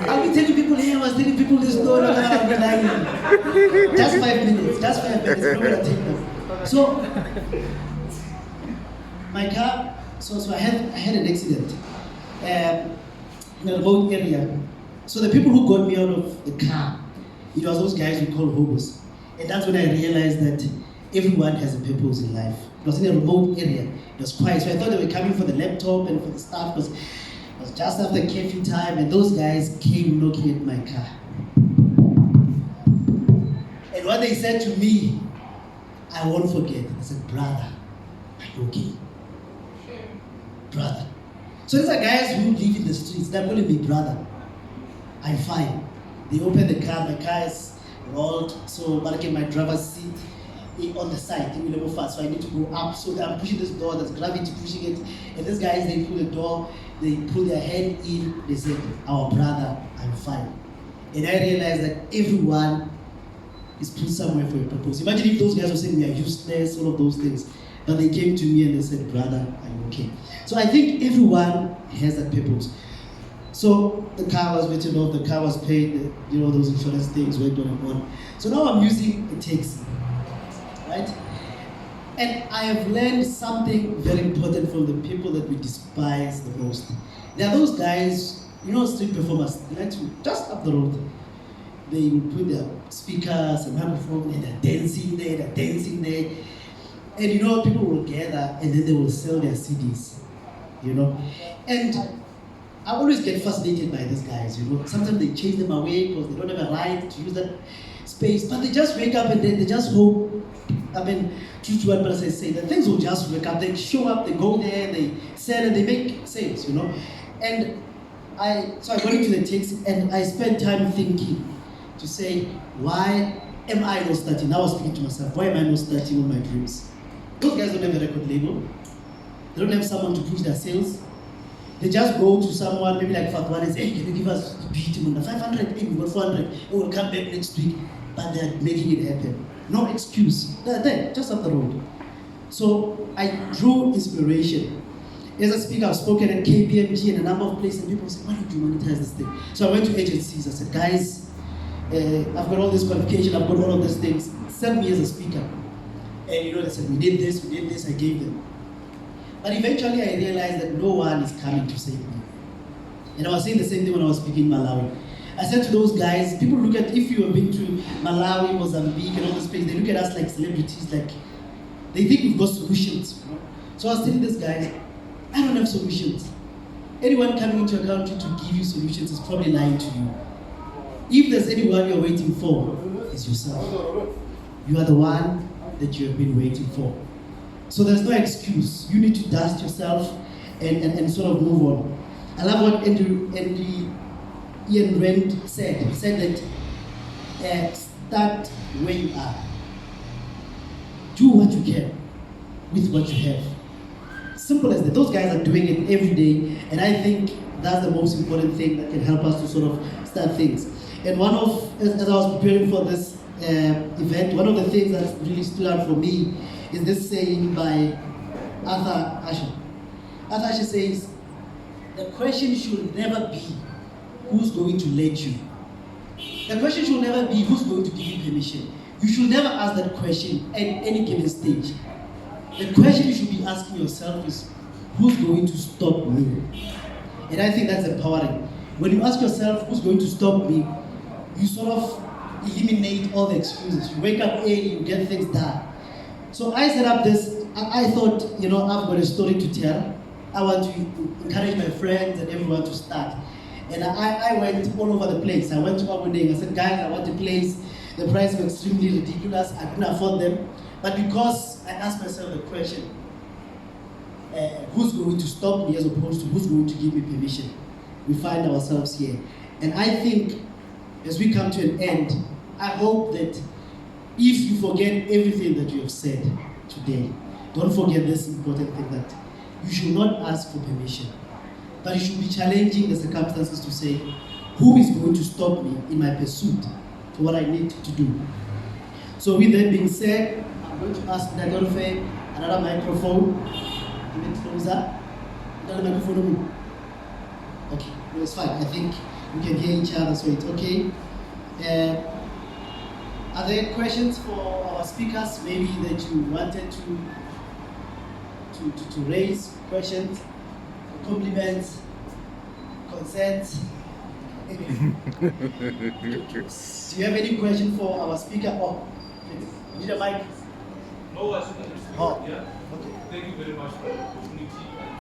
I'll be telling people, hey, I was telling people this story, I'll be lying. Just 5 minutes, just 5 minutes, I'm not gonna take them. So, my car, so I had an accident in a remote area. So the people who got me out of the car, it was those guys we call hobos. And that's when I realized that everyone has a purpose in life. It was in a remote area. It was quiet. So I thought they were coming for the laptop and for the stuff because it was just after curfew time, and those guys came knocking at my car. And what they said to me, I won't forget. I said, brother, are you okay? Brother. So these are guys who live in the streets. They're calling me brother. I'm fine. They opened the car. My car is rolled. So I get my driver's seat on the side. So I need to go up. So I'm pushing this door. There's gravity pushing it. And these guys, they pull the door. They pull their head in. They said, our brother, I'm fine. And I realized that everyone is put somewhere for a purpose. Imagine if those guys were saying we are useless, all of those things. But they came to me and they said, brother, are you okay? So I think everyone has that purpose. So the car was written off, the car was paid, those insurance things went on and on. So now I'm using a taxi, right? And I have learned something very important from the people that we despise the most. There are those guys, street performers, they like to, just up the road, they will put their speakers and microphone and they're dancing there. And people will gather and then they will sell their CDs, And I always get fascinated by these guys, Sometimes they chase them away because they don't have a right to use that space. But they just wake up and they just hope, true to what Brother say, that things will just wake up. They show up, they go there, they sell and they make sales, And so I got into the taxi and I spent time thinking to say, why am I not starting? Now I was speaking to myself, why am I not starting on my dreams? Those guys don't have a record label. They don't have someone to push their sales. They just go to someone, maybe like Fatwan, and say, hey, can you give us a beat? 500, hey, we got 400. And we'll come back next week. But they're making it happen. No excuse. They're there, just up the road. So I drew inspiration. As a speaker, I've spoken at KPMG and a number of places, and people say, why don't you monetize this thing? So I went to agencies. I said, guys, I've got all this qualification, I've got all of these things. Send me as a speaker. And they said, we did this, I gave them. But eventually I realized that no one is coming to save me. And I was saying the same thing when I was speaking in Malawi. I said to those guys, people look at, if you have been to Malawi, Mozambique, and all those places, they look at us like celebrities, like, they think we've got solutions. So I was telling these guys, I don't have solutions. Anyone coming into a country to give you solutions is probably lying to you. If there's anyone you're waiting for, it's yourself. You are the one that you have been waiting for. So there's no excuse. You need to dust yourself and sort of move on. I love what Ian Rand said. He said that start where you are. Do what you can with what you have. Simple as that. Those guys are doing it every day, and I think that's the most important thing that can help us to sort of start things. And as I was preparing for this event, one of the things that really stood out for me is this saying by Arthur Ashe. Arthur Ashe says, the question should never be who's going to let you. The question should never be who's going to give you permission. You should never ask that question at any given stage. The question you should be asking yourself is, who's going to stop me? And I think that's empowering. When you ask yourself, who's going to stop me, you sort of eliminate all the excuses. You wake up early, you get things done. So I set up this, I thought, I've got a story to tell. I want to encourage my friends and everyone to start. And I went all over the place. I went to Aberdeen. I said, guys, I want a place. The prices were extremely ridiculous. I couldn't afford them. But because I asked myself the question, who's going to stop me as opposed to who's going to give me permission, we find ourselves here. And I think as we come to an end, I hope that if you forget everything that you have said today, don't forget this important thing, that you should not ask for permission, but you should be challenging the circumstances to say, who is going to stop me in my pursuit for what I need to do? So with that being said, I'm going to ask Nadolfe another microphone. Give it closer. Another microphone. Okay, no, it's fine. I think we can hear each other, so it's okay. Are there questions for our speakers? Maybe that you wanted to raise questions, compliments, consent. Do you have any question for our speaker? Oh, you need a mic. No, I should understand. Oh, Yeah. okay. Thank you very much for the opportunity.